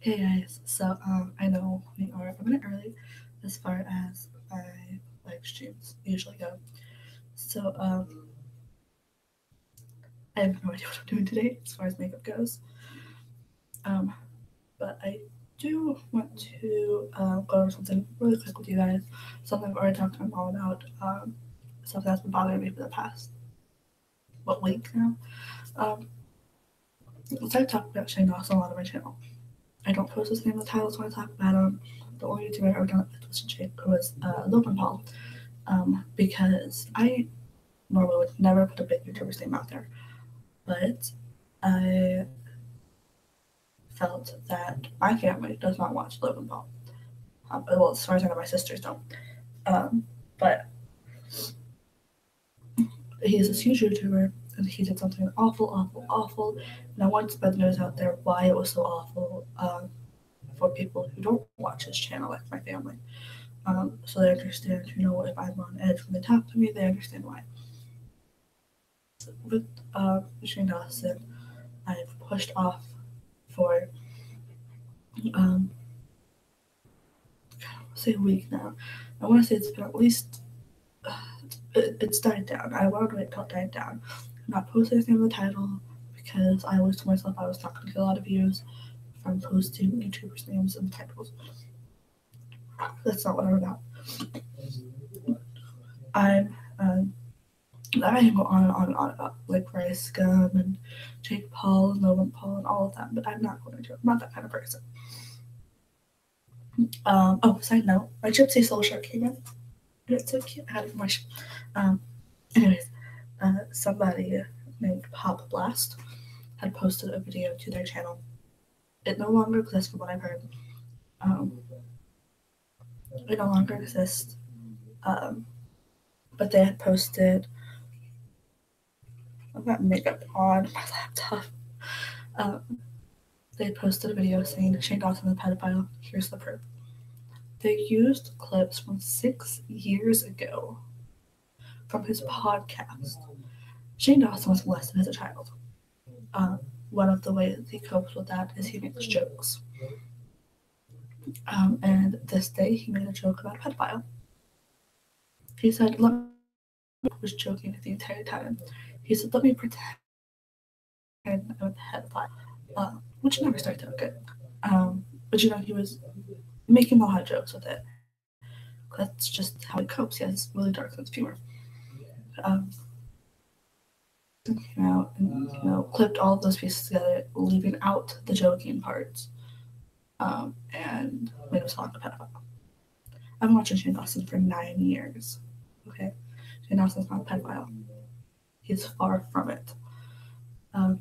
Hey guys, so I know we are a minute early as far as my live streams usually go. So I have no idea what I'm doing today as far as makeup goes. Um, but I do want to go over something really quick with you guys. Something I've already talked to my mom about. Something that's been bothering me for the past week now. Um, so I've talked about Shane Dawson a lot on my channel. I don't post his name in the titles when I talk about him. The only YouTuber I ever done it with was Logan Paul. Because I normally would never put a big YouTuber's name out there, but I felt that my family does not watch Logan Paul. Well, as far as I know, my sisters don't. But he is this huge YouTuber, and he did something awful, awful, awful. And I wanted to spread the news out there why it was so awful for people who don't watch his channel, like my family. So they understand, if I'm on edge when they talk to me, they understand why. With Shane Dawson, I've pushed off for um, say a week now. I want to say it's been at least it's died down. I wanted to wait until it died down. I'm not posting anything in the title because I always told myself I was not going to get a lot of views from posting YouTubers' names in the titles. That's not what I'm about. I'm I can go on and on and on about like Rice Gum and Jake Paul and Logan Paul and all of that, but I'm not going to. I'm not that kind of person. Side note, my Gypsy Soul shirt came in. And it's so cute. I had it for my anyways, somebody named Pop Blast had posted a video to their channel. It no longer exists from what I've heard. Um, it no longer exists. Um, but they had posted, I've got makeup on my laptop. Um, they posted a video saying Shane Dawson is a pedophile. Here's the proof. They used clips from 6 years ago from his podcast. Shane Dawson was molested as a child. Um, One of the ways he copes with that is he makes jokes. And this day he made a joke about a pedophile. He said, "Let me," was joking the entire time. He said, "Let me pretend I'm a pedophile," which never started out good. But he was making a lot of jokes with it. That's just how he copes. He has really dark sense of humor. Um, came out and clipped all of those pieces together, leaving out the joking parts, and made him sound like a pedophile. I've been watching Shane Dawson for 9 years. Okay, Shane Dawson's not a pedophile. He's far from it. Um,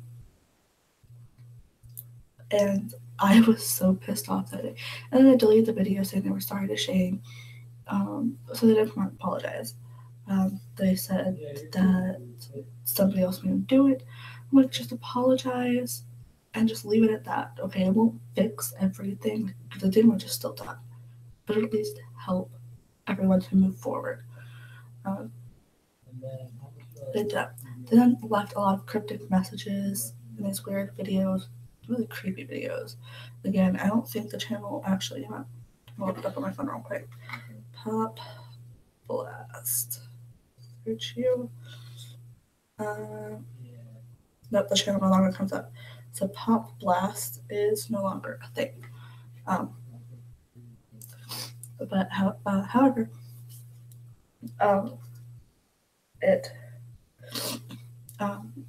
and I was so pissed off that day. And then I deleted the video saying they were sorry to Shane. So they didn't come out and apologize. They said that somebody else made him do it. I'm like, just apologize and just leave it at that. Okay, it won't fix everything. The damage is still done, but it'll at least help everyone to move forward. Um, they then left a lot of cryptic messages and these weird videos, really creepy videos. Again, I don't think the channel actually. I'll look it up on my phone real quick. Pop Blast. Search you. Uh, Nope, the channel no longer comes up. So Pop Blast is no longer a thing. Um, however, um, it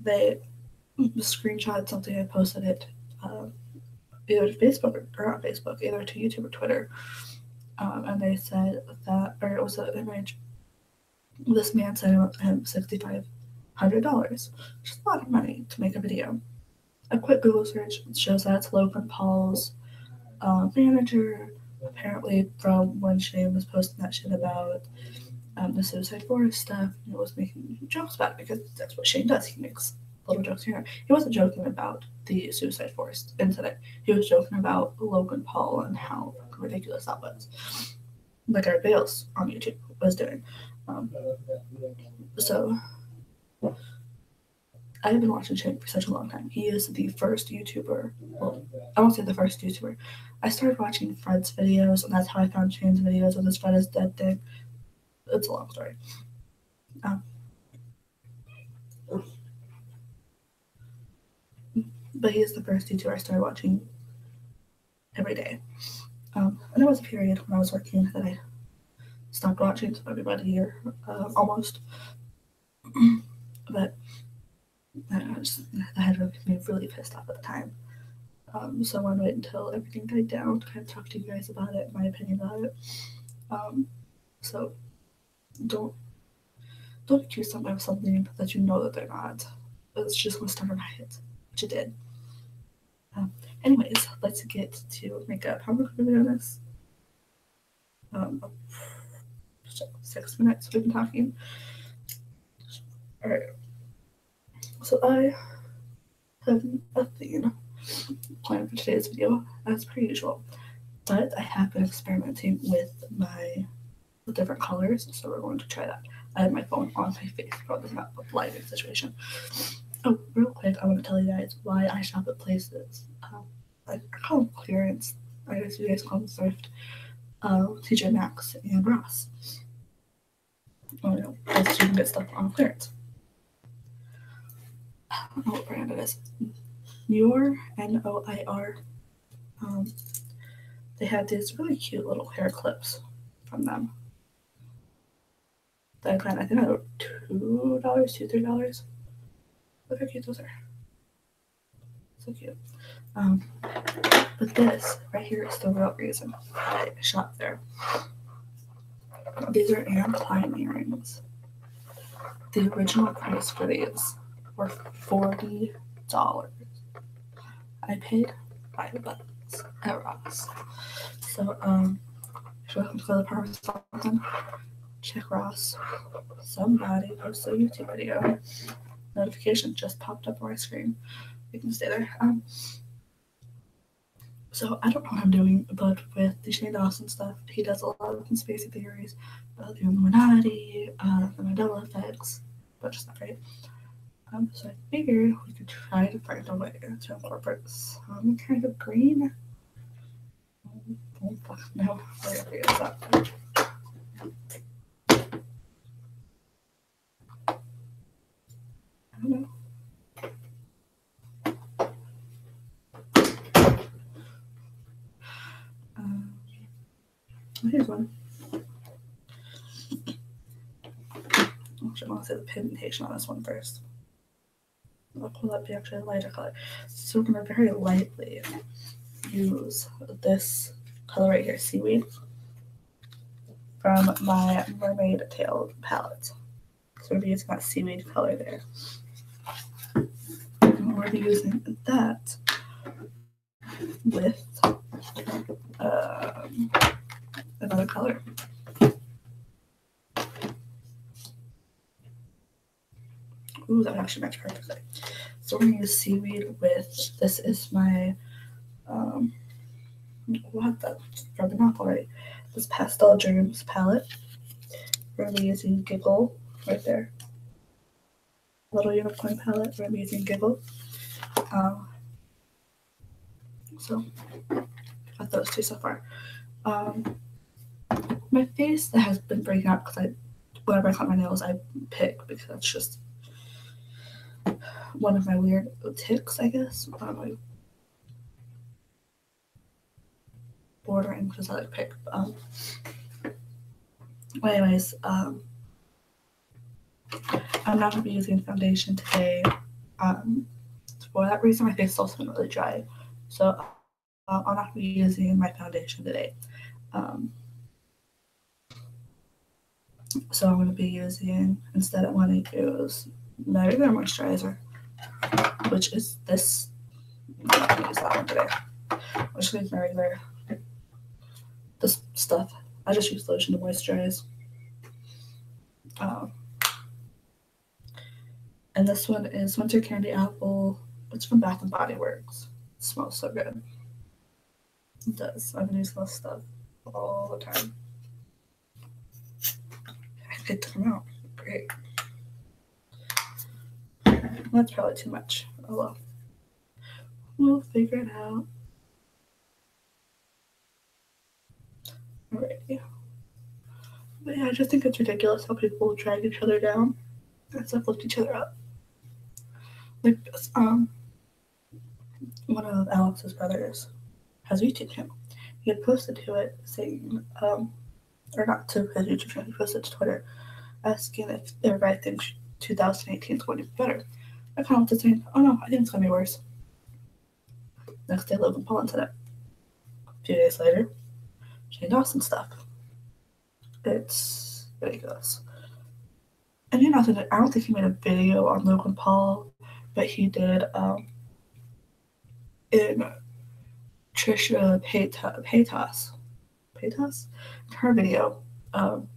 they screenshot something I posted it either to Facebook or not Facebook, either to YouTube or Twitter, and they said that, or it was an image. This man sent him $6,500, which is a lot of money to make a video. A quick Google search shows that it's Logan Paul's manager. Apparently, from when Shane was posting that shit about the Suicide Forest stuff, and it was making jokes about it because that's what Shane does. He makes little jokes here. He wasn't joking about the Suicide Forest incident. He was joking about Logan Paul and how ridiculous that was, like everybody else on YouTube was doing. Um, so I've been watching Shane for such a long time. He is the first YouTuber. Well, I won't say the first YouTuber. I started watching Fred's videos, and that's how I found Shane's videos on this Fred is Dead thing. It's a long story. But he is the first YouTuber I started watching every day. And there was a period when I was working that I stopped watching, so maybe about a year, almost. But I had me really pissed off at the time. So I wanted to wait until everything died down to kind of talk to you guys about it, my opinion about it. So don't accuse someone of something that you know that they're not. It's just going to start a riot, which it did. Anyways, let's get to makeup. How long have we been doing this? 6 minutes we've been talking. Alright. So I have nothing planned for today's video as per usual. But I have been experimenting with different colors, so we're going to try that. I have my phone on my face, probably not a lighting situation. Oh, real quick, I want to tell you guys why I shop at places. I call them clearance. I guess you guys call them thrift. TJ Maxx and Ross. Oh no, places you can get stuff on clearance. I don't know what brand it is. Noir, Noir. They had these really cute little hair clips from them. I think I got $2, $3. Look how cute those are. So cute. But this right here is the real reason I shop there. These are Anne Klein earrings. The original price for these were $40. I paid $5 at Ross. So if you're looking for the perfect something, check Ross. Somebody posted a YouTube video. Notification just popped up on my screen. You can stay there. So I don't know what I'm doing, but with the Shane Dawson stuff, he does a lot of conspiracy theories about the Illuminati, the Mandela effects, but just not right. So I figured we could try to find a way to incorporate some kind of green. Oh fuck no! I gotta figure this out. I don't know. Here's one. Actually, I want to say the pigmentation on this one first. Will that be actually a lighter color? So we're going to very lightly use this color right here, Seaweed, from my Mermaid Tail palette. So we'll be using that seaweed color there. And we'll be using that with another color. Ooh, that would actually match perfectly. So we're going to use Seaweed with, this is my, what the, rubbing off already. This Pastel Dreams palette. We're going to be using Giggle right there. Little unicorn palette. We're going to be using Giggle. So, got those two so far. My face that has been breaking out because whenever I cut my nails, I pick because that's just one of my weird tics, I guess. Bordering because I like pick. Anyways, I'm not going to be using foundation today. For that reason, my face is also been really dry. So I'm not going to be using my foundation today. So I'm going to be using, instead I'm going to use my regular moisturizer, which is this. I'm not going to use that one today. I'm just going to use my regular, this stuff. I just use lotion to moisturize. And this one is Winter Candy Apple. It's from Bath & Body Works. It smells so good. It does. I've been using this stuff all the time. I get to come out. Great. That's probably too much. Oh well. We'll figure it out. Alrighty. But yeah, I just think it's ridiculous how people drag each other down instead of lift each other up. Like, one of Alex's brothers has a YouTube channel. He had posted to it saying, or not to his YouTube channel, he posted to Twitter asking if everybody thinks 2018 is going to be better. I commented saying, oh no, I think it's going to be worse. Next day, Logan Paul said it. A few days later, Shane Dawson stuff. It's ridiculous. And I don't think he made a video on Logan Paul, but he did in Trisha Paytas, her video. And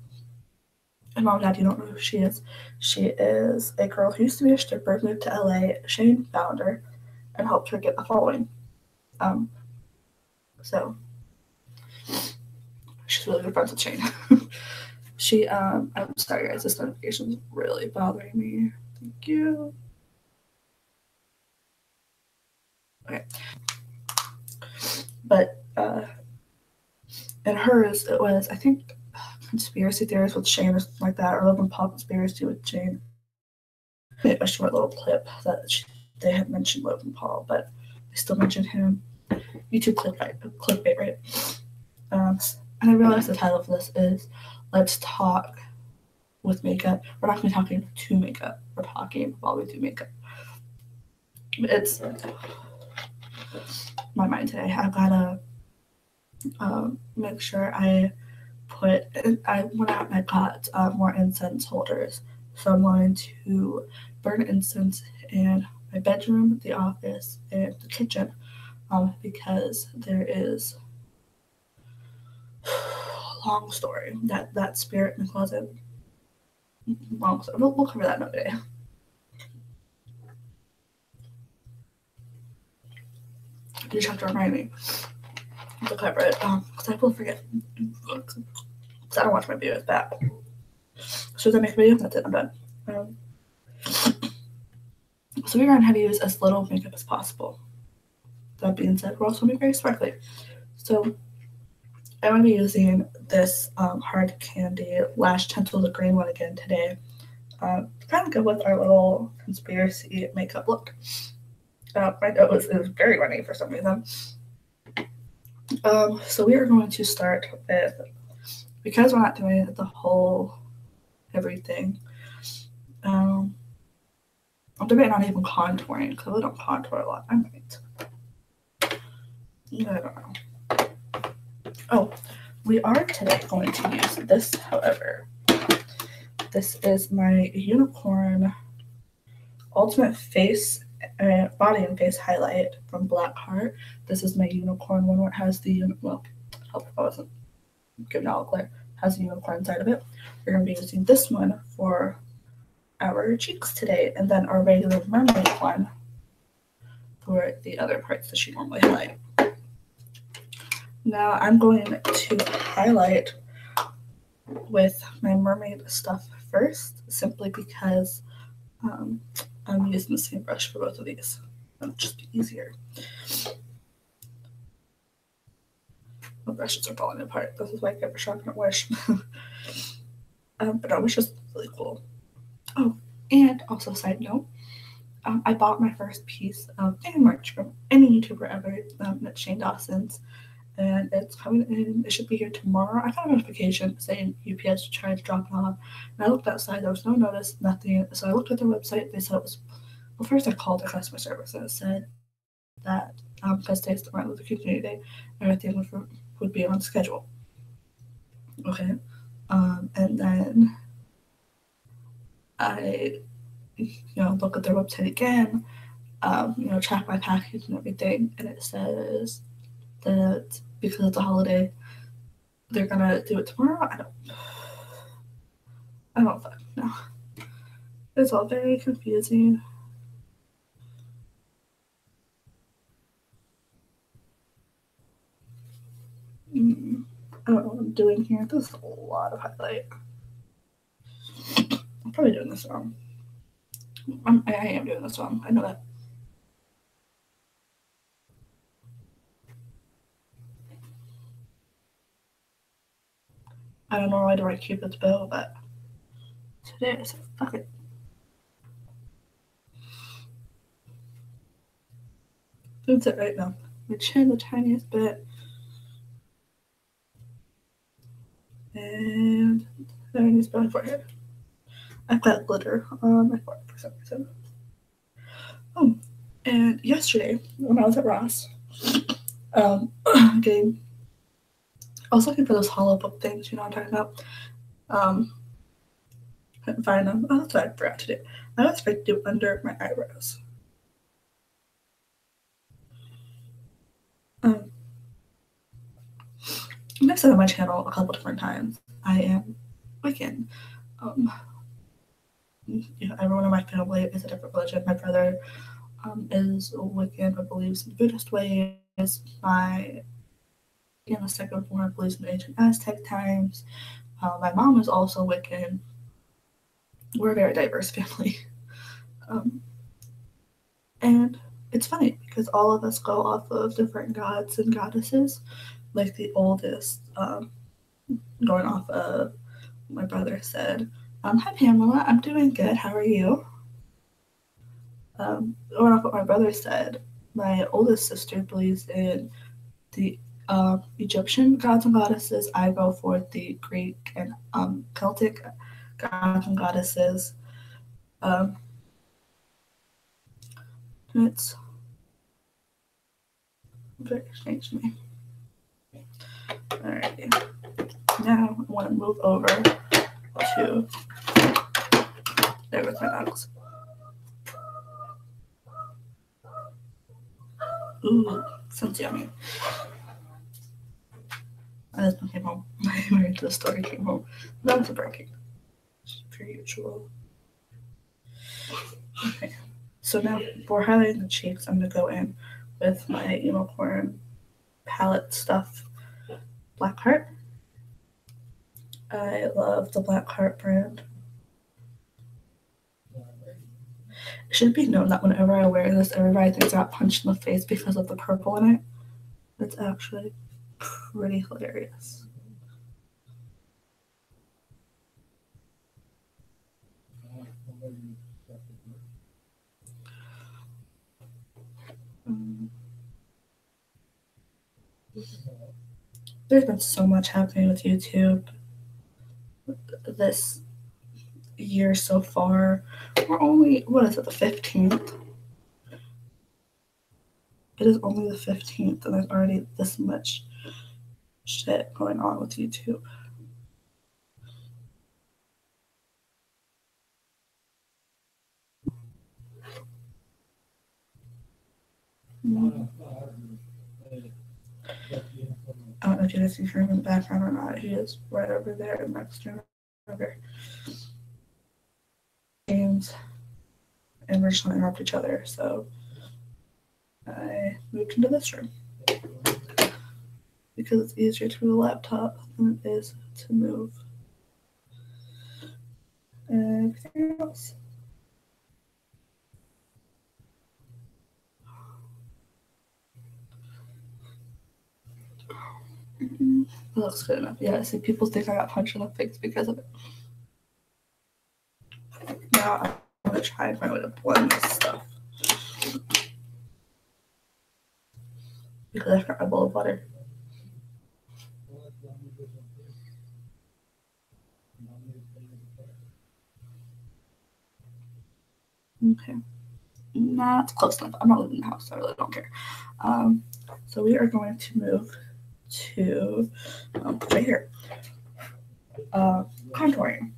Mom and Dad, you don't know who she is. She is a girl who used to be a stripper, moved to LA. Shane found her and helped her get a following. So she's really good friends with Shane. I'm sorry guys, this notification is really bothering me. Thank you. Okay. But in hers, it was, I think, conspiracy theories with Shane or something like that, or Logan Paul conspiracy with Shane. Maybe a short little clip that they had mentioned Logan Paul, but they still mentioned him. YouTube clickbait, right? And I realized the title of this is Let's Talk with Makeup. We're not going to be talking to makeup. We're talking while we do makeup. It's my mind today. I've got to make sure I went out and I got more incense holders. So I'm going to burn incense in my bedroom, the office, and the kitchen because there is a long story. That spirit in the closet. Long story. We'll cover that another day. You just have to remind me to cover it because I will forget. Because I don't watch my videos back. As soon as I make a video, that's it, I'm done. So we learn how to use as little makeup as possible. That being said, we're also going to be very sparkly. So I'm going to be using this Hard Candy Lash Tinsel, the green one again today. Kind of go with our little conspiracy makeup look. My nose is very runny for some reason. So we are going to start with, because we're not doing the whole everything, I'm debating on even contouring because we don't contour a lot. I might. I don't know. Oh, we are today going to use this, however. This is my Unicorn Ultimate Face Body and Face Highlight from Blackheart. This is my Unicorn one where it has the, well, I hope I wasn't giving out a glare, has the unicorn inside of it. We're going to be using this one for our cheeks today, and then our regular mermaid one for the other parts that she normally highlight. Now I'm going to highlight with my mermaid stuff first, simply because I'm using the same brush for both of these. It'll just be easier. My brushes are falling apart. This is why I get a Chocolate Wish. But no, Wish is really cool. Oh, and also side note, I bought my first piece of fan merch from any YouTuber ever. It's Shane Dawson's, and it's coming in. It should be here tomorrow. I got a notification saying UPS tried to drop it off, and I looked outside. There was no notice, nothing. So I looked at their website. They said it was. Well, first I called the customer service, and it said that because today's the Martin Luther King Community Day, everything would be on schedule. Okay, and then I, look at their website again, track my package and everything, and it says that because it's a holiday, they're gonna do it tomorrow. I don't fucking know. It's all very confusing. I don't know what I'm doing here. There's a lot of highlight. I'm probably doing this wrong. I am doing this wrong. I know that. I don't know why to write Cupid's bow, but today is fuck it. That's it right now. My chin the tiniest bit. And tiniest bit on my forehead. I've got glitter on my forehead for some reason. Oh, and yesterday when I was at Ross, getting, I was looking for those hollow book things, you know what I'm talking about. Couldn't find them. Oh, that's what I forgot to do. I was supposed to do under my eyebrows. I've said on my channel a couple different times. I am Wiccan. Everyone in my family is a different religion. My brother is Wiccan, but believes in Buddhist ways. My the second born believes in ancient Aztec times. My mom is also Wiccan. We're a very diverse family. And it's funny because all of us go off of different gods and goddesses. Like the oldest, going off of my brother said, hi Pamela, I'm doing good. How are you? Going off what my brother said, my oldest sister believes in the Egyptian gods and goddesses. I go for the Greek and Celtic gods and goddesses. It's very strange to me. Alrighty. Now I want to move over to there with my dogs. Ooh, sounds yummy. My husband came home. My married to the store came home. That was a breaking. Per usual. Okay. So now for highlighting the cheeks, I'm gonna go in with my unicorn palette stuff. Blackheart. I love the Blackheart brand. It should be known that whenever I wear this, everybody thinks I got punched in the face because of the purple in it. It's actually pretty hilarious. There's been so much happening with YouTube this year so far. We're only, what is it, the 15th? It is only the 15th, and there's already this much shit going on with YouTube. I don't know if you guys can hear him in the background or not. He is right over there next to another games, and we're just going to interrupt each other. So I moved into this room because it's easier to move a laptop than it is to move everything else. That looks good enough. Yeah, see, people think I got punched in the face because of it. Now I'm going to try and find a way to blend this stuff. Because I forgot my bowl of butter. Okay. Not close enough. I'm not leaving the house, so I really don't care. So we are going to move to right here. Contouring.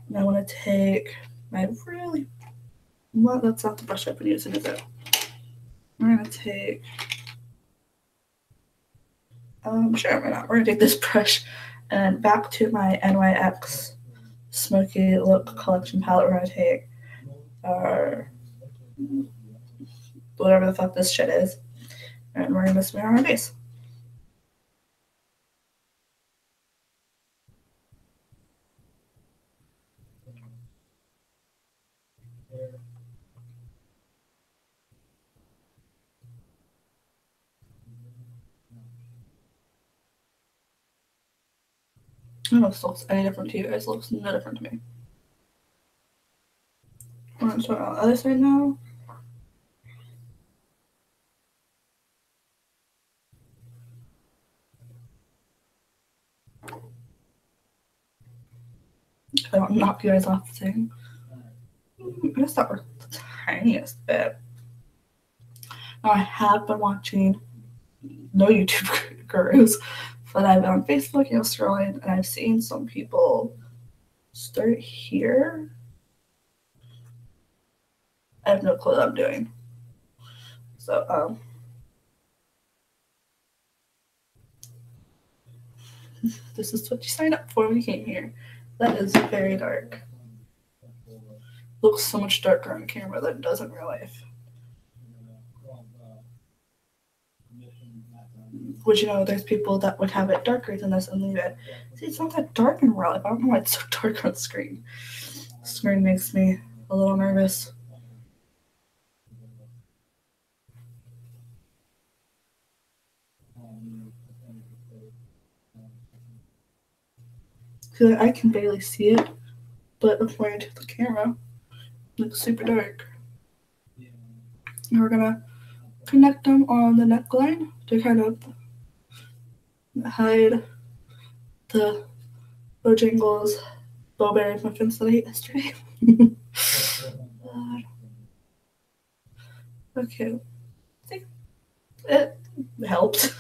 And I want to take my really, well, that's not the brush I've been using, is it? We're going to take, sure, why not? We're going to take this brush and back to my NYX Smoky Look Collection palette. We're going to take whatever the fuck this shit is, and we're going to smear on our base. I don't know if this looks any different to you guys. It looks no different to me. I'm going to start on the other side now. I don't knock you guys off the thing. I'm gonna start with the tiniest bit. Now I have been watching no YouTube gurus, but I've been on Facebook, scrolling, and I've seen some people start here. I have no clue what I'm doing. So, this is what you signed up for when you came here. That is very dark. Looks so much darker on camera than it does in real life. Would you know there's people that would have it darker than this and leave it? See, it's not that dark in real life. I don't know why it's so dark on the screen. The screen makes me a little nervous. Because I can barely see it, but according to the camera, it looks super dark. And we're gonna connect them on the neckline to kind of hide the Bojangles Bowberry muffins that I ate yesterday. Okay, I think it helped.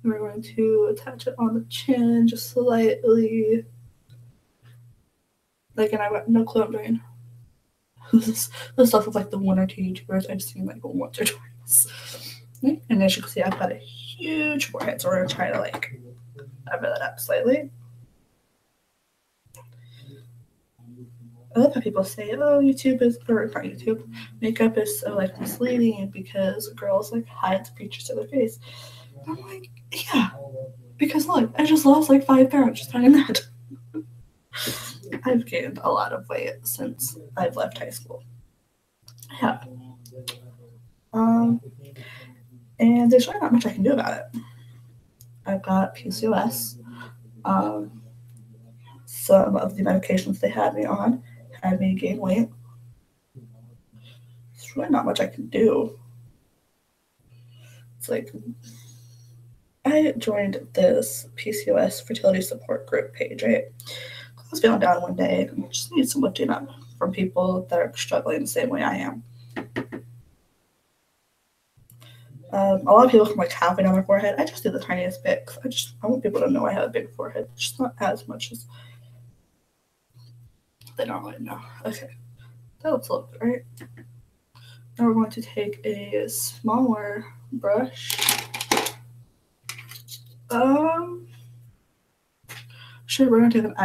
We're going to attach it on the chin just slightly. Like, and I've got no clue what I'm doing. This stuff is like the one or two YouTubers I've seen like once or twice. And as you can see, I've got a huge forehead, so we're gonna try to like cover that up slightly. I love how people say, "Oh, YouTube is or not YouTube, makeup is so like misleading because girls like hide the features of their face." I'm like, yeah, because look, I just lost like 5 pounds just doing that. I've gained a lot of weight since I've left high school. I have. And there's really not much I can do about it. I've got PCOS. Some of the medications they had me on had me gain weight. There's really not much I can do. It's like I joined this PCOS fertility support group page, right? I was feeling down one day and just need some lifting up from people that are struggling the same way I am. A lot of people come like halfway down their forehead. I just do the tiniest bit. I want people to know I have a big forehead. Just not as much as they normally know. Okay, that looks a little good, right? Now we're going to take a smaller brush. Sure, we're going to take an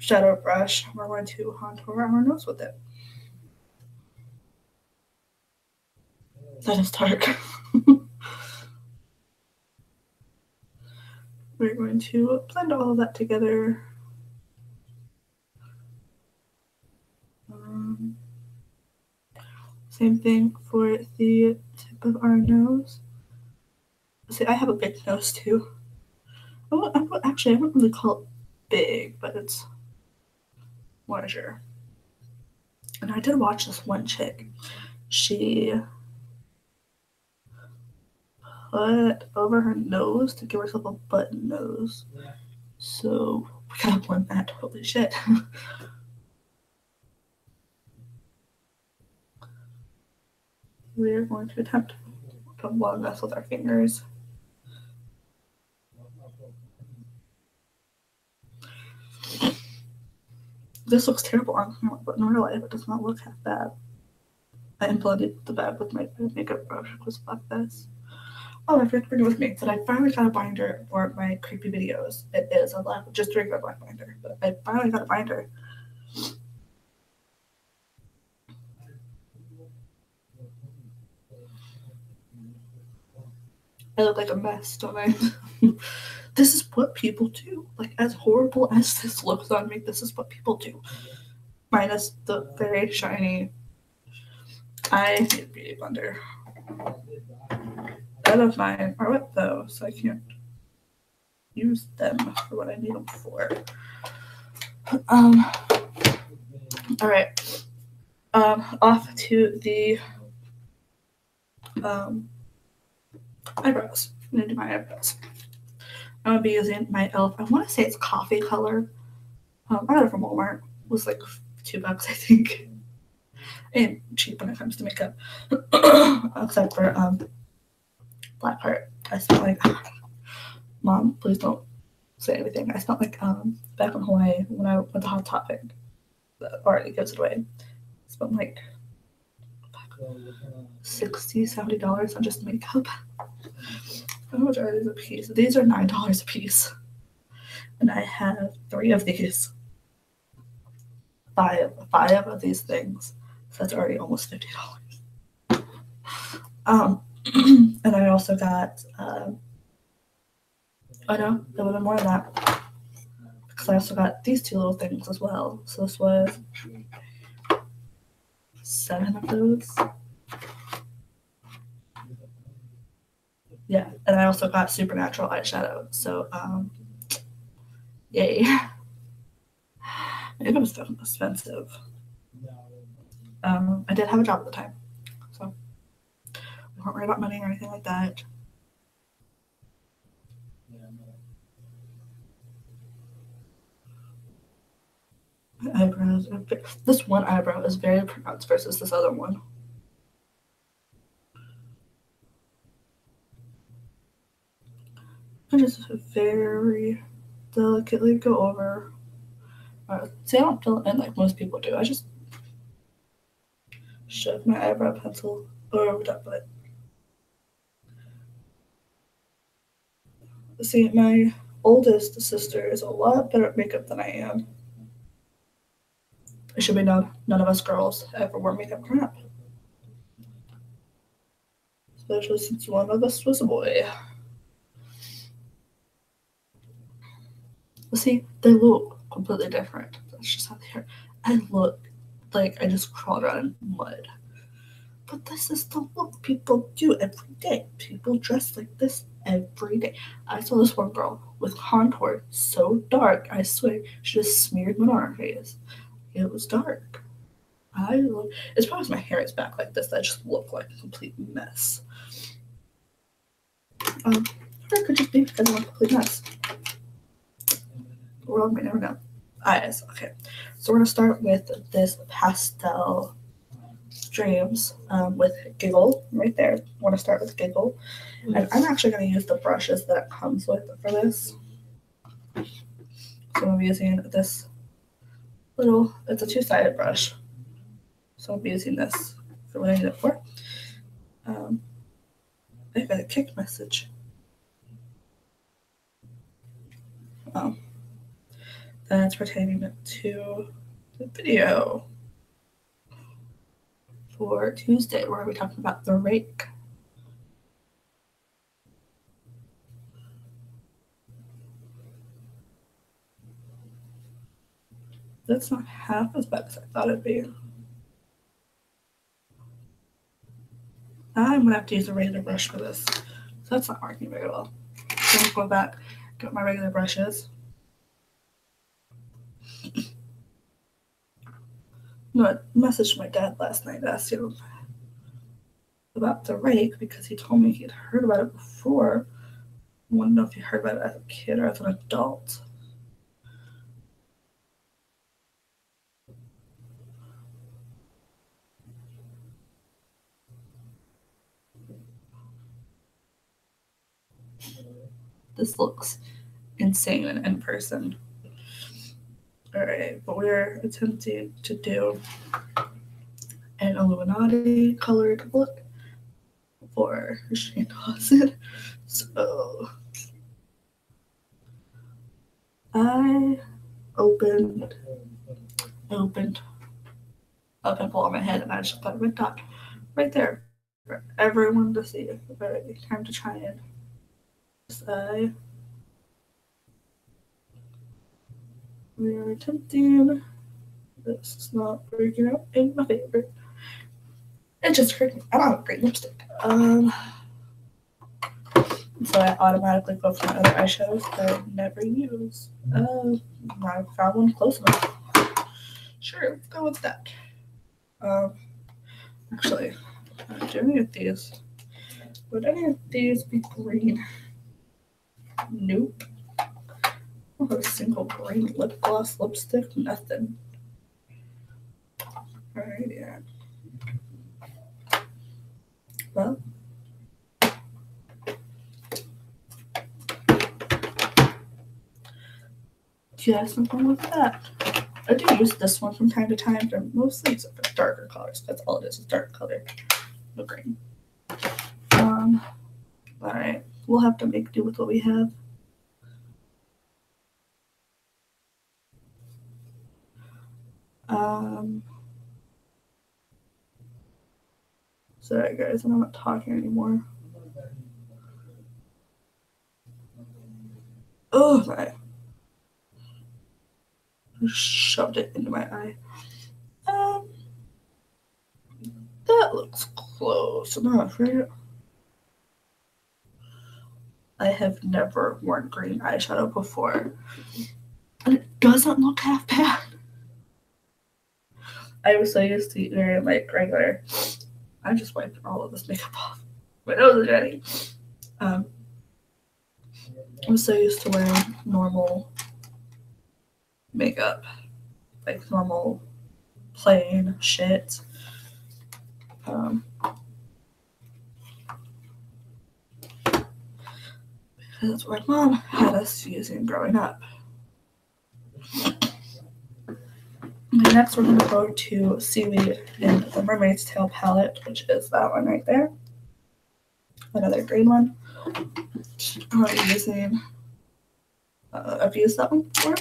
eyeshadow brush. We're going to contour our nose with it. That is dark. We're going to blend all of that together. Same thing for the tip of our nose. See, I have a big nose too. Actually, I wouldn't really call it big, but it's larger. And I did watch this one chick. She put over her nose to give herself a button nose. So we gotta blend that. Holy shit. We're going to attempt to blend this with our fingers. This looks terrible on camera, but in real life it does not look half bad. I blended the bag with my makeup brush, was like this. Oh, I forgot to bring it with me. That I finally got a binder for my creepy videos. It is a black, just a regular black binder, but I finally got a binder. I look like a mess, don't I? This is what people do. Like, as horrible as this looks on me, this is what people do. Minus the very shiny. I need a beauty blender. None of mine are wet though, so I can't use them for what I need them for. All right. Off to the eyebrows. I'm gonna do my eyebrows. I'm gonna be using my e.l.f. I want to say it's coffee color. I got it from Walmart. It was like $2, I think. And cheap when it comes to makeup. Except for Blackheart. I smell like Mom, please don't say anything. I smelled like back in Hawaii when I went to Hot Topic. That already gives it away. I spent like $60-$70 on just makeup. How much are these a piece? These are $9 a piece. And I have 3 of these. Five of these things. So that's already almost $50. And I also got oh no, there would have been more than that. Because I also got these 2 little things as well. So this was 7 of those. Yeah, and I also got Supernatural eyeshadow. So yay. It was expensive. I did have a job at the time, so we weren't worried about money or anything like that. My eyebrows are this one eyebrow is very pronounced versus this other one. I just very delicately go over. See, I don't fill it in like most people do. I just shove my eyebrow pencil over the top of it. See, my oldest sister is a lot better at makeup than I am. It should be known, none of us girls ever wore makeup growing up. Especially since one of us was a boy. See, they look completely different. That's just how they are. I look like I just crawled around in mud. But this is the look people do every day. People dress like this every day. I saw this one girl with contour so dark, I swear, she just smeared mud on her face. It was dark. It's probably because my hair is back like this that I just look like a complete mess. Or it could just be because I'm a complete mess. The world may never know. Eyes. Okay. So we're going to start with this pastel Dreams with Giggle right there. I want to start with Giggle. And I'm actually going to use the brushes that it comes with for this. So I'm using this little, it's a 2-sided brush. So I'll be using this for what I need it for. I got a kick message. Oh. That's pertaining to the video for Tuesday, where we're talking about the rake. That's not half as bad as I thought it'd be. I'm gonna have to use a regular brush for this. So that's not working very well. So I'm going back, get my regular brushes. No, I messaged my dad last night, asked him about the rake because he told me he'd heard about it before. I want to know if he heard about it as a kid or as an adult. This looks insane in person. All right, but we're attempting to do an Illuminati colored look for Shane Dawson. So I opened a pimple on my head and I just got a red dot right there for everyone to see. Very time to try it. We are attempting. This is not working out in my favor. It just hurt me. I don't have a great lipstick. So I automatically go for my other eyeshadows that I never use. I found one close enough. Sure, let's go with that. Actually, do any of these? Would any of these be green? Nope. I don't have a single green lip gloss, lipstick, nothing. Alright, yeah. Well, do you have something with that? I do use this one from time to time, but mostly it's for darker colors. That's all it is dark color. No green. Alright. We'll have to make do with what we have. Sorry guys, I'm not talking anymore. Oh my. I shoved it into my eye. That looks close enough, right? I have never worn green eyeshadow before. And it doesn't look half bad. I was so used to wearing like regular. I just wiped all of this makeup off. My nose is ready. I'm so used to wearing normal makeup. Like normal plain shit. That's what my mom had us using growing up. Okay, next we're going to go to Seaweed in the Mermaid's Tail palette, which is that one right there. Another green one. I'm using, I've used that one before.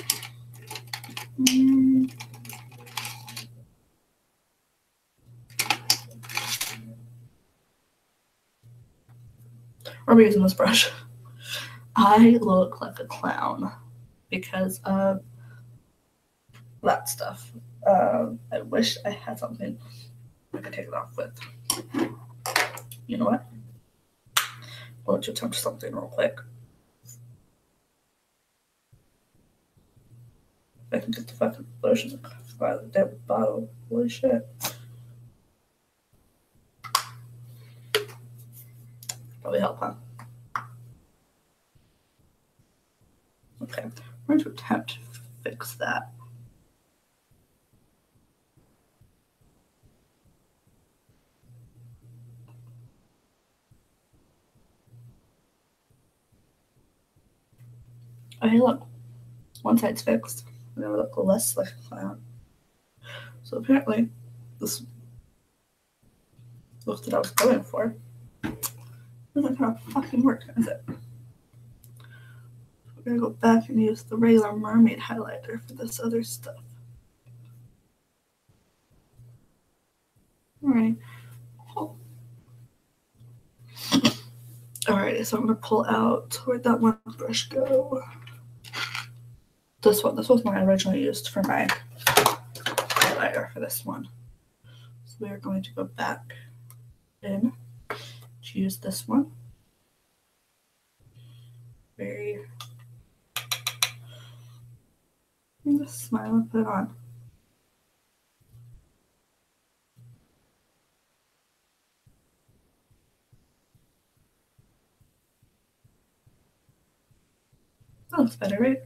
I'm using this brush. I look like a clown because of that stuff. I wish I had something I could take it off with. You know what? Why don't you attempt something real quick? I can get the fucking lotion by the damn bottle. Holy shit. Probably help, huh? Okay, we're going to attempt to fix that. Okay, look. One side's fixed. And I look less like a clown. So apparently, this look that I was going for doesn't kind of fucking work, is it? We're gonna go back and use the regular mermaid highlighter for this other stuff. Alright. Oh. Alright, so I'm gonna pull out, where'd that one brush go? This one. This was one I originally used for my highlighter for this one. So we are going to go back in to use this one. Very. And just smile and put it on. That looks better, right?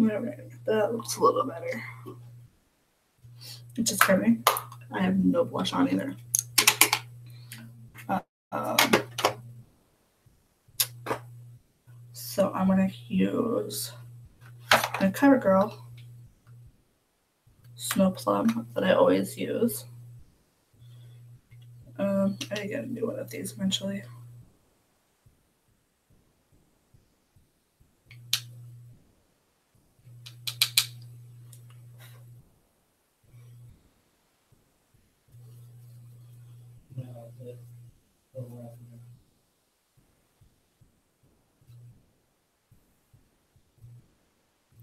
Alright, that looks a little better. It's just curving. I have no blush on either. So I'm gonna use my CoverGirl Snow Plum that I always use. I gotta do one of these eventually.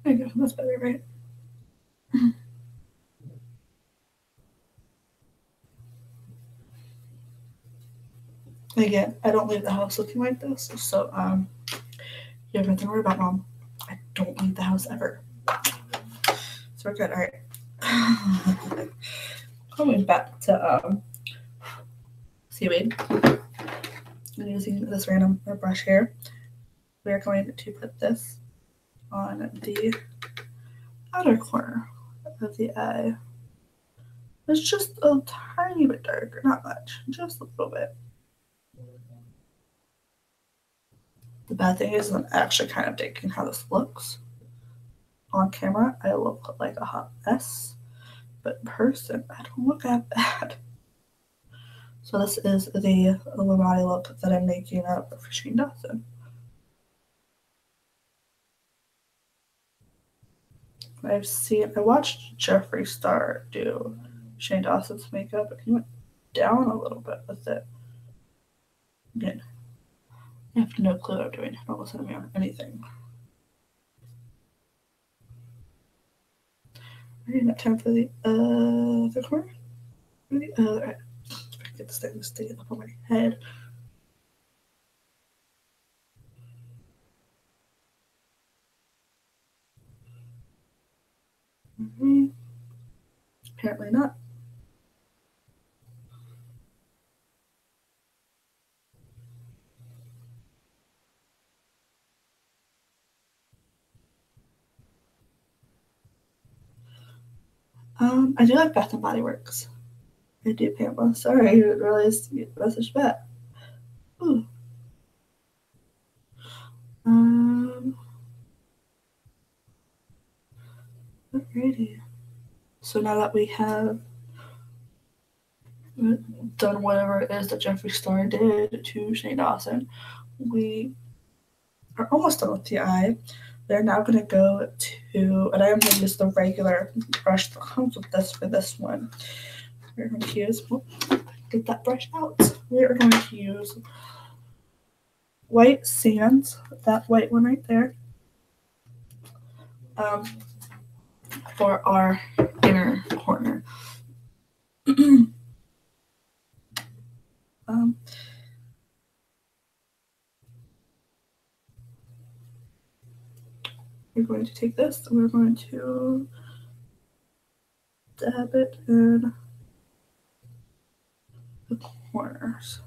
There you go. That's better, right? Again, I don't leave the house looking like this, so you have nothing to worry about, Mom. I don't leave the house ever. So we're good. All right. Going back to seaweed. I'm using this random brush here. We are going to put this on the outer corner of the eye. It's just a tiny bit darker, not much, just a little bit. The bad thing is I'm actually kind of digging how this looks. On camera, I look like a hot mess, but in person, I don't look that bad. So this is the Illuminati look that I'm making up for Shane Dawson. I watched Jeffree Star do Shane Dawson's makeup, and he went down a little bit with it. Again, I have no clue what I'm doing. Don't listen to me on anything. Ready? Not time for the other corner. Ready? Alright. Get this thing to stay up on my head. Mm-hmm. Apparently not. I do like Bath and Body Works. I do, Pamela. Sorry, I didn't realize you messaged back. Ooh. Alrighty. So now that we have done whatever it is that Jeffree Star did to Shane Dawson, we are almost done with the eye. They're now going to go to, and I am going to use the regular brush that comes with this for this one. We're going to use, get that brush out. We are going to use White Sands, that white one right there, for our inner corner. We're going to take this and we're going to dab it in the corners.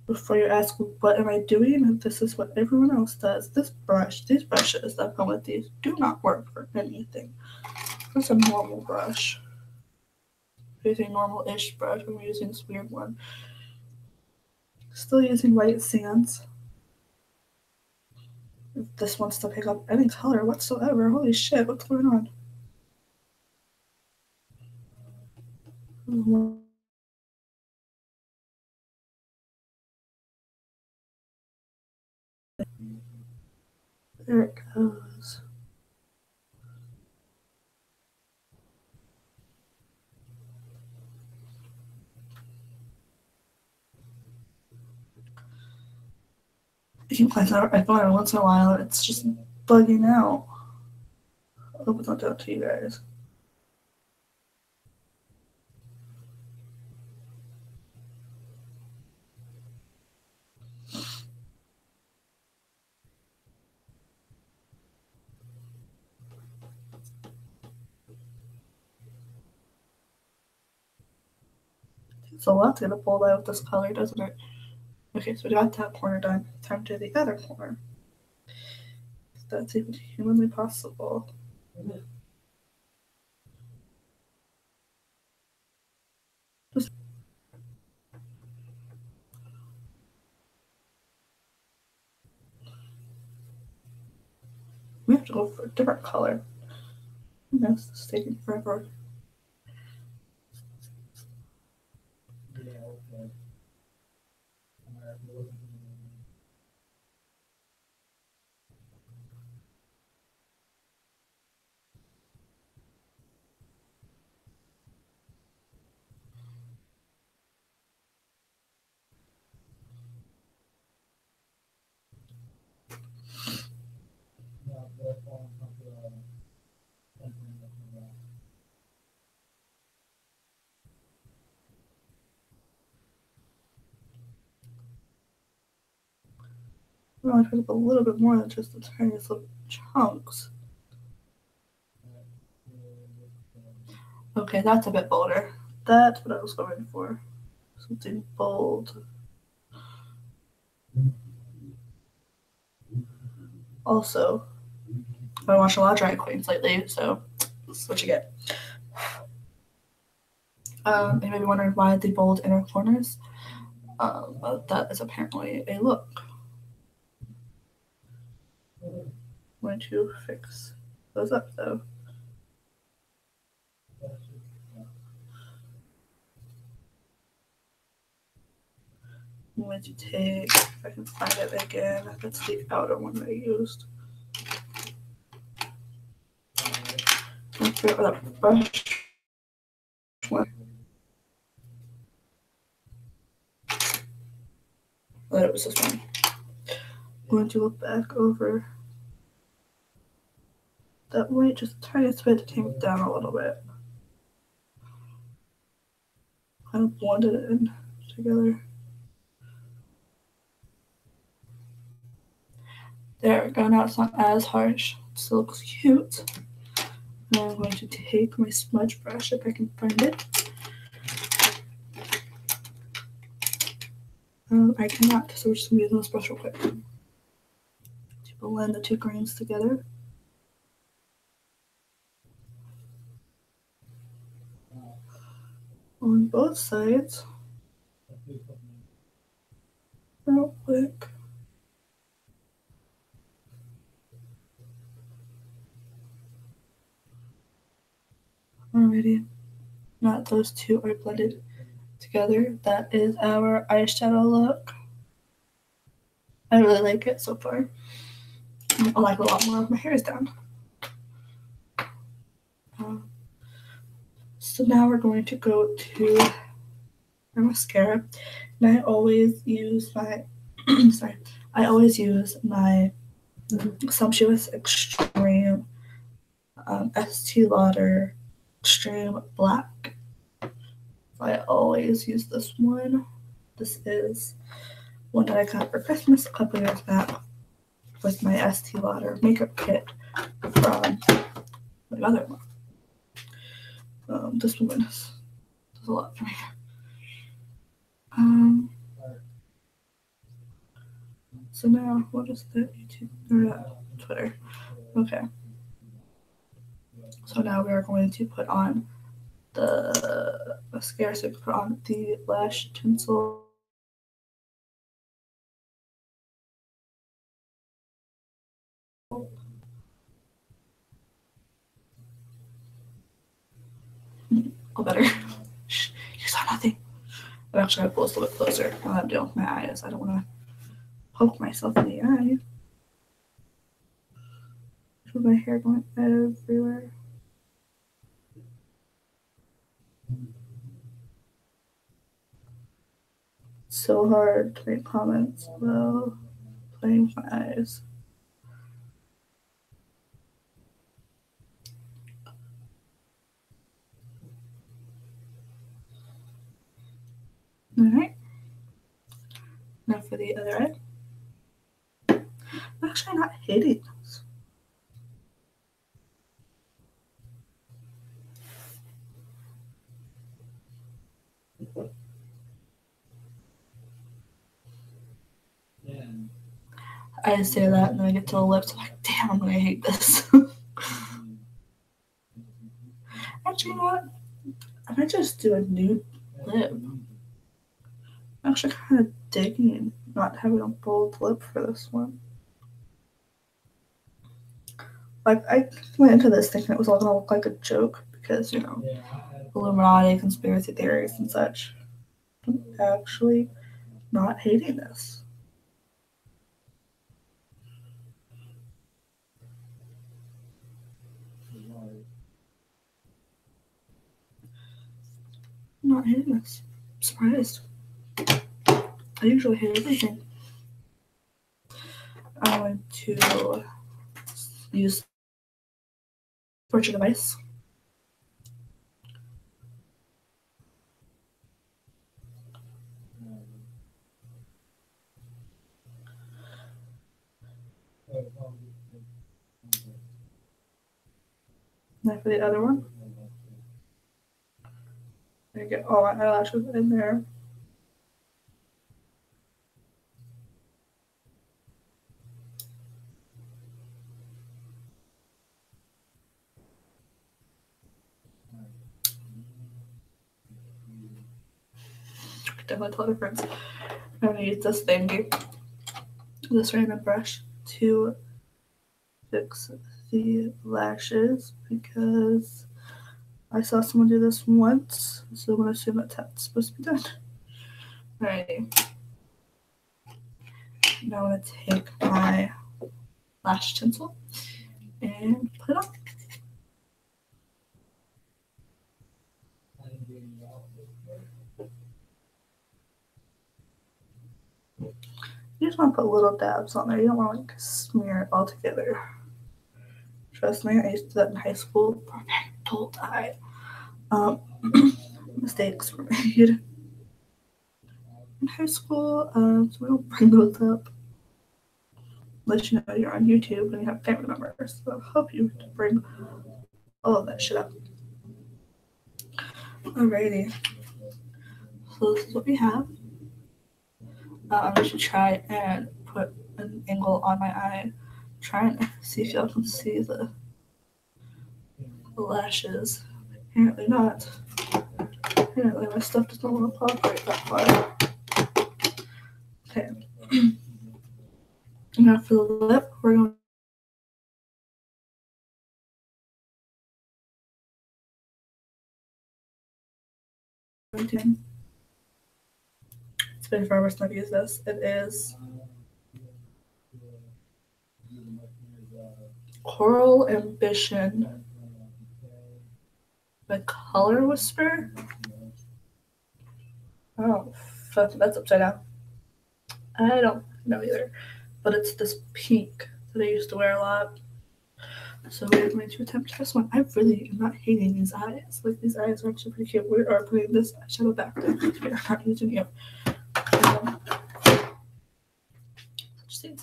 Before you ask, what am I doing? This is what everyone else does. These brushes that come with these do not work for anything. It's a normal brush. I'm using normal-ish brush. I'm using this weird one. Still using White Sands. If this wants to pick up any color whatsoever. Holy shit, what's going on? There it goes. I keep clicking on my phone once in a while. It's just bugging out. I hope it's not doing it to you guys. It's a lot to get a pulled out with this color, doesn't it? Okay, so we got that corner done. Time to do the other corner. If that's even humanly possible. Just we have to go for a different color. This is taking forever. Well, I picked up a little bit more than just the tiniest little chunks. Okay, that's a bit bolder. That's what I was going for. Something bold. Also, I watched a lot of drag queens lately, so this is what you get. You may be wondering why the bold inner corners. But that is apparently a look. I'm going to fix those up though. I'm going to take, if I can find it again, that's the outer one that I used. Let's figure out that brush one. Oh, it was this one. I'm going to look back over that white just the tiniest bit to take it down a little bit. Kind of blended it in together. There we go, now it's not as harsh. It still looks cute. Now I'm going to take my smudge brush if I can find it. I cannot, so we're just going to use this brush real quick. To blend the two greens together. On both sides. Real quick. Alrighty. Now those two are blended together. That is our eyeshadow look. I really like it so far. I like a lot more of my hair is down. So now we're going to go to my mascara. And I always use my Sumptuous Extreme Estee Lauder Extreme Black. I always use this one. This is one that I got for Christmas a couple years back with my Estee Lauder makeup kit from my mother-in-law. This one does a lot for me. So now, what is that YouTube or Twitter? Okay. So now we are going to put on the mascara. So we put on the lash tinsel. Oh, better. Shh, you saw nothing. I'm actually gonna pull this a little bit closer. While I'm doing with my eyes. I don't want to poke myself in the eye. With my hair going everywhere. So hard to make comments while playing with my eyes. Alright. Now for the other eye. I'm actually not hating this. I say that and then I get to the lips. I'm like, damn, I'm gonna hate this. Actually, you know what? I might just do a nude lip. I'm actually kind of digging not having a bold lip for this one. Like, I went into this thinking it was all gonna look like a joke because, you know, Illuminati, conspiracy theories, and such. I'm actually not hating this. I'm not hating this. I'm surprised. I usually hate everything. I'm going to use portrait device. Now for the other one. I get all my eyelashes in there. Definitely tell the difference. I'm gonna use this thingy, this random brush, to fix the lashes because I saw someone do this once, so I'm gonna assume that's how it's supposed to be done. Alrighty. Now I'm gonna take my lash tinsel and put it on. You just want to put little dabs on there. You don't want to like smear it all together. Trust me, I used to do that in high school. Parental die. Mistakes were made in high school, so we don't bring those up. Unless you know you're on YouTube and you have family members. So I'll help you to bring all of that shit up. Alrighty. So this is what we have. I'm going to try and put an angle on my eye. Try and see if y'all can see the lashes. Apparently not. Apparently my stuff does not want to pop right that far. Okay. Now for the lip, we're going to. It's been forever since I've used this. It is Coral Ambition by Color Whisper. Oh, fuck, that's upside down. I don't know either, but it's this pink that I used to wear a lot. So we're going to attempt this one. I really am not hating these eyes. Like, these eyes are actually pretty cute. We are putting this eyeshadow back down. We are not using you. Let's see.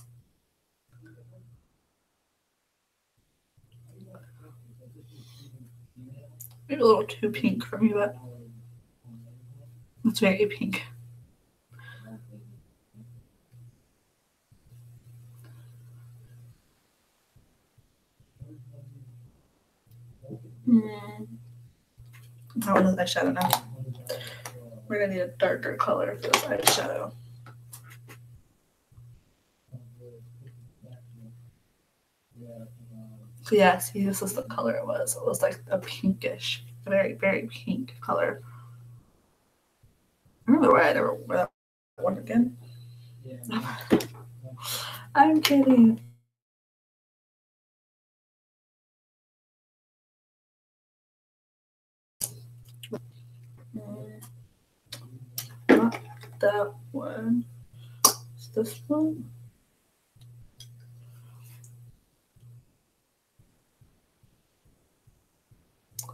Maybe a little too pink for me, but it's very pink. I don't know the eyeshadow now. We're gonna need a darker color for this eyeshadow. So yeah, see, this is the color it was. It was like a pinkish, very, very pink color. I don't know why I never wear that one again. I'm kidding. Not that one. It's this one.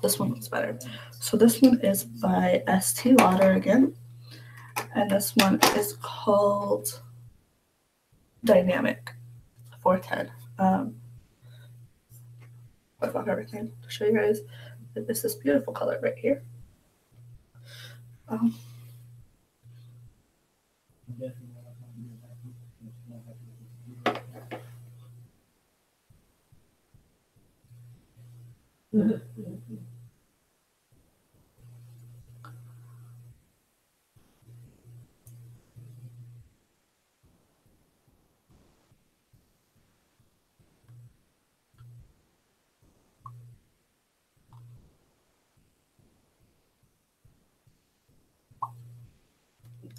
This one looks better. So this one is by Estee Lauder again. And this one is called Dynamic 410. I love everything to show you guys. It's this beautiful color right here.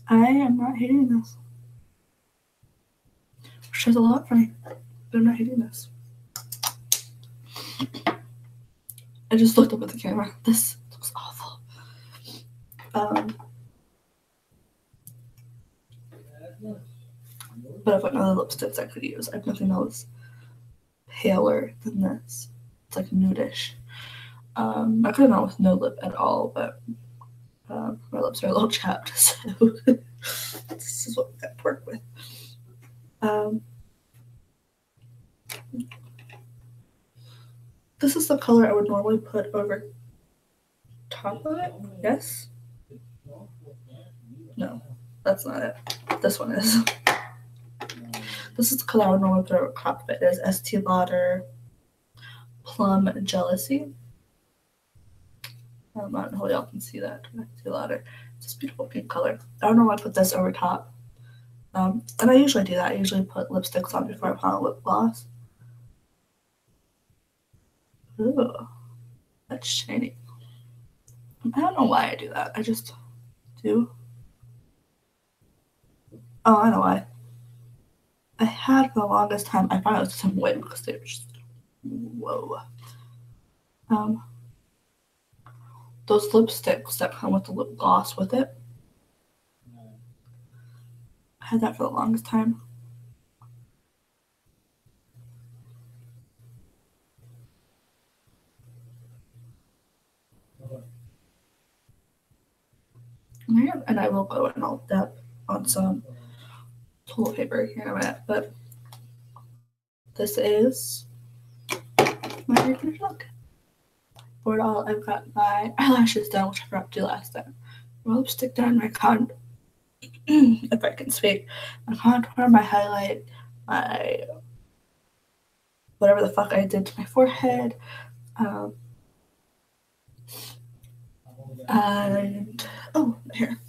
I am not hating this. Which says a lot for me, but I'm not hating this. I just looked up at the camera. This looks awful. But I've got other lipsticks I could use. I have nothing else paler than this. It's like nudish. I could have gone with no lip at all, but my lips are a little chapped, so this is what we got to work with. This is the color I would normally put over top of it. Yes? No, that's not it. This one is. This is the color I would normally put over top of it. It is Estee Lauder Plum Jealousy. I don't know if y'all can see that. Estee Lauder. It's this beautiful pink color. I don't know why I put this over top. And I usually do that. I usually put lipsticks on before I put on a lip gloss. Ooh, that's shiny. I don't know why I do that. I just do. Oh, I know why. I had for the longest time. I thought it was some wig because they were just whoa. Those lipsticks that come with the lip gloss with it. I had that for the longest time. And I will go in all depth on some toilet paper here in a minute, but this is my finished look. For it all, I've got my eyelashes done, which I forgot to do last time. My lipstick done, my contour, if I can speak, my contour, my highlight, my whatever the fuck I did to my forehead, and oh, my hair.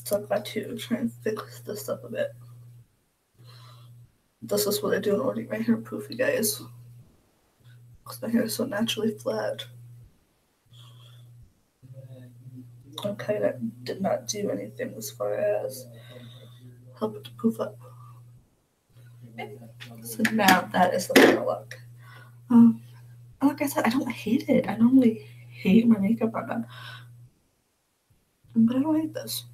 So I've got to try and fix this up a bit. This is what I do in order to get my hair poofy, guys. Because my hair is so naturally flat. Okay, that did not do anything as far as help it to poof up. So now that is the final look. Like I said, I don't hate it. I normally hate my makeup undone. But I don't hate this.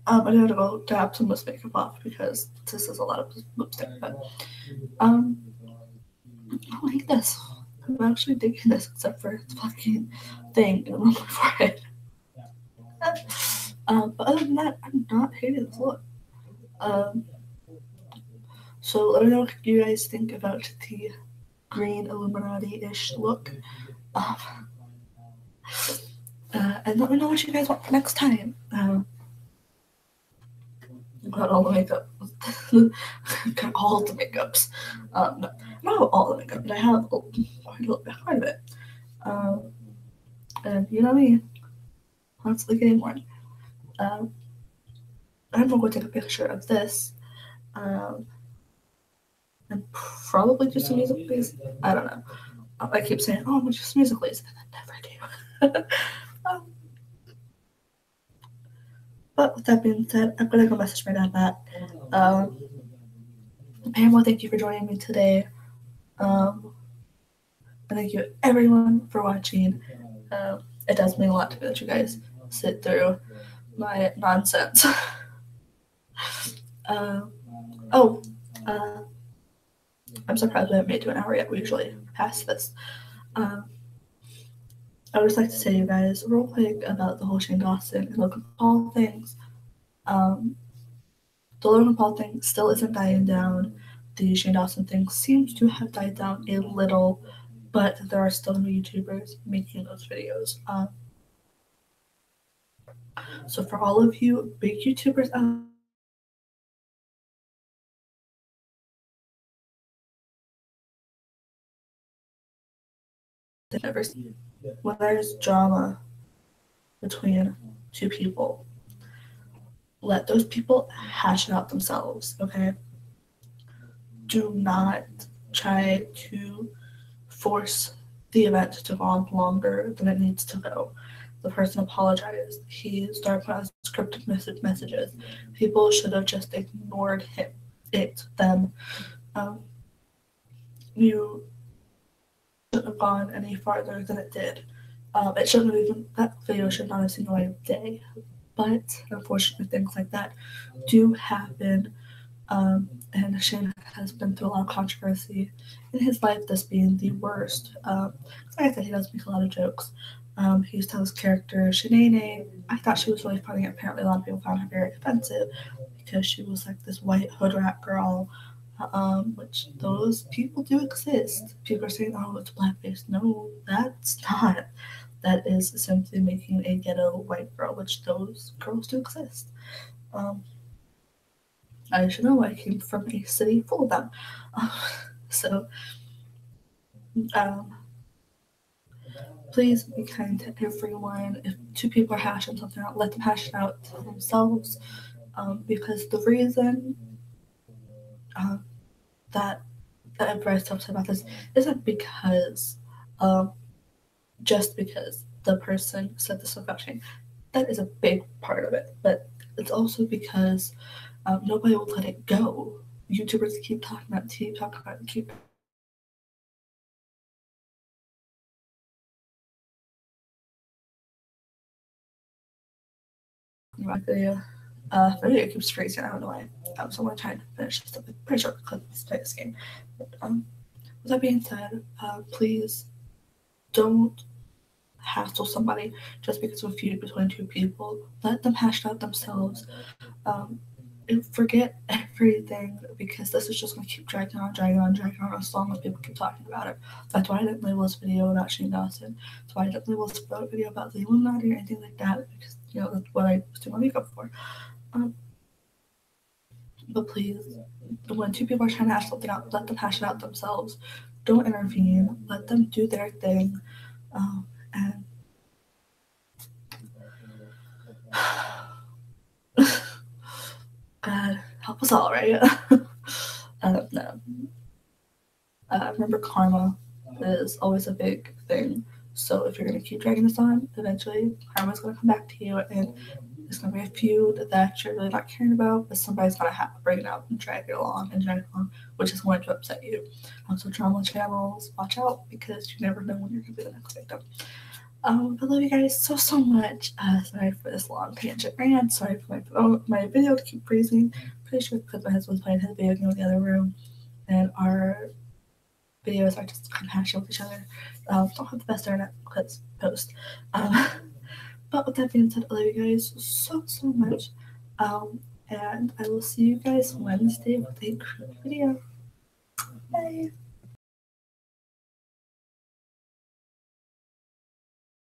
I do have to go dab some of this makeup off because this is a lot of lipstick. But I don't hate this. I'm actually digging this, except for its fucking thing on my forehead. But other than that, I'm not hating this look. So let me know what you guys think about the green Illuminati-ish look. And let me know what you guys want for next time. Got all the makeup. Got all the makeups. No, not all the makeup, but I have quite a bit. And you know me, constantly getting more. I'm gonna go take a picture of this. And probably do some music plays. I don't know. I keep saying, oh, I'm gonna do some music plays, and I never do. But with that being said, I'm gonna go message my dad back. Pamela, thank you for joining me today. And thank you everyone for watching. It does mean a lot to me that you guys sit through my nonsense. I'm surprised we haven't made it to an hour yet. We usually pass this. I would just like to say to you guys real quick about the whole Shane Dawson and Logan Paul things. The Logan Paul thing still isn't dying down. The Shane Dawson thing seems to have died down a little, but there are still new YouTubers making those videos. So for all of you big YouTubers out there, never seen when there's drama between two people, let those people hash it out themselves, okay? Do not try to force the event to go on longer than it needs to go. The person apologized. He started putting out scripted messages. People should have just ignored them. You shouldn't have gone any farther than it did. It shouldn't have even, that video should not have seen the light of day. But unfortunately, things like that do happen. And Shane has been through a lot of controversy in his life, this being the worst. Like I said, he does make a lot of jokes. He used to have this character, Shanae. I thought she was really funny. Apparently, a lot of people found her very offensive because she was like this white hood rat girl, which those people do exist. People are saying, oh, it's blackface. No, that's not. That is simply making a ghetto white girl, which those girls do exist. Um, I should know I came from a city full of them. So, um, please be kind to everyone. If two people are hashing something out, let them hash it out to themselves. Because the reason uh, that I'm very upset about this isn't because, um, just because the person said this about Shane. That is a big part of it, but it's also because nobody will let it go. YouTubers keep talking about it, keep talking about it, keep my video. The video keeps freezing. I don't know why. So I'm gonna try to finish this. I'm pretty sure let's play this game. But, with that being said, please don't hassle somebody just because of a feud between two people. Let them hash it out themselves. Um, and forget everything because this is just going to keep dragging on, dragging on, dragging on as long as people keep talking about it. That's why I didn't label this video about Shane Dawson. That's why I didn't label this video about the Illuminati or anything like that because, you know, that's what I was doing my makeup for. But please, when two people are trying to hash something out, let them hash it out themselves. Don't intervene. Let them do their thing. And God help us all, right? No. Remember, karma is always a big thing. So if you're going to keep dragging this on, eventually karma's going to come back to you, and it's going to be a feud that you're really not caring about, but somebody's going to have to bring it up and drag it along, which is going to upset you. So drama channels, watch out because you never know when you're going to be the next victim. I love you guys so much. Sorry for this long tangent rant. Sorry for my video to keep freezing. Pretty sure because my husband's playing his video game in the other room, and our videos are just kind of hashing with each other. Don't have the best internet clips post. But with that being said, I love you guys so much. And I will see you guys Wednesday with a crew video. Bye.